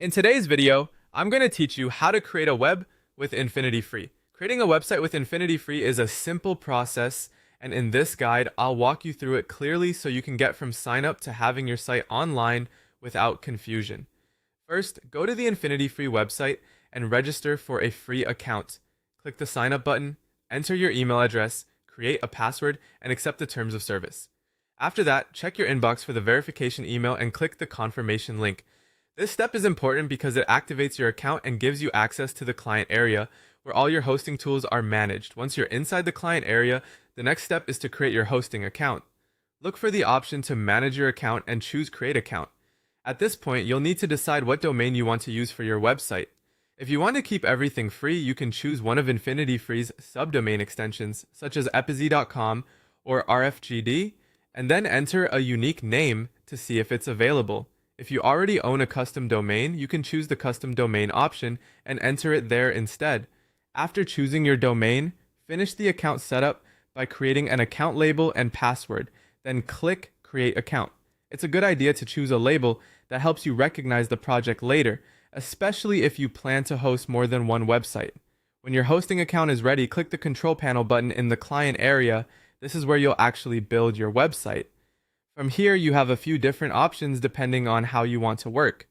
In today's video, I'm going to teach you how to create a web with Infinityfree. Creating a website with Infinityfree is a simple process, and in this guide, I'll walk you through it clearly so you can get from sign up to having your site online without confusion. First, go to the Infinityfree website and register for a free account. Click the sign up button, enter your email address, create a password, and accept the terms of service. After that, check your inbox for the verification email and click the confirmation link. This step is important because it activates your account and gives you access to the client area where all your hosting tools are managed. Once you're inside the client area, the next step is to create your hosting account. Look for the option to manage your account and choose create account. At this point, you'll need to decide what domain you want to use for your website. If you want to keep everything free, you can choose one of Infinityfree's subdomain extensions, such as epz.com or rfgd, and then enter a unique name to see if it's available. If you already own a custom domain, you can choose the custom domain option and enter it there instead. After choosing your domain, finish the account setup by creating an account label and password, then click Create Account. It's a good idea to choose a label that helps you recognize the project later, especially if you plan to host more than one website. When your hosting account is ready, click the control panel button in the client area. This is where you'll actually build your website. From here, you have a few different options depending on how you want to work.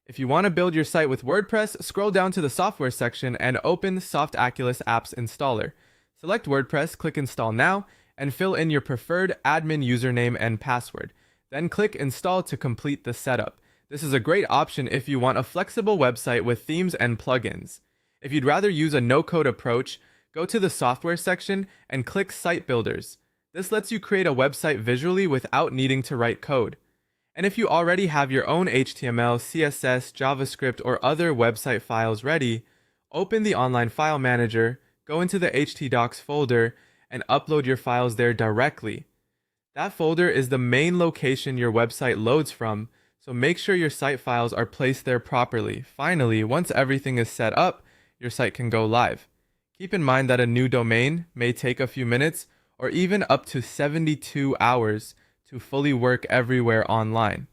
If you want to build your site with WordPress, scroll down to the software section and open Softaculous Apps Installer. Select WordPress, click Install Now, and fill in your preferred admin username and password. Then click Install to complete the setup. This is a great option if you want a flexible website with themes and plugins. If you'd rather use a no-code approach, go to the software section and click Site Builders. This lets you create a website visually without needing to write code. And if you already have your own HTML, CSS, JavaScript, or other website files ready, open the online file manager, go into the htdocs folder, and upload your files there directly. That folder is the main location your website loads from, so make sure your site files are placed there properly. Finally, once everything is set up, your site can go live. Keep in mind that a new domain may take a few minutes or even up to 72 hours to fully work everywhere online.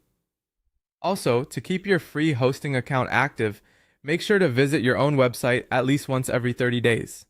Also, to keep your free hosting account active, make sure to visit your own website at least once every 30 days.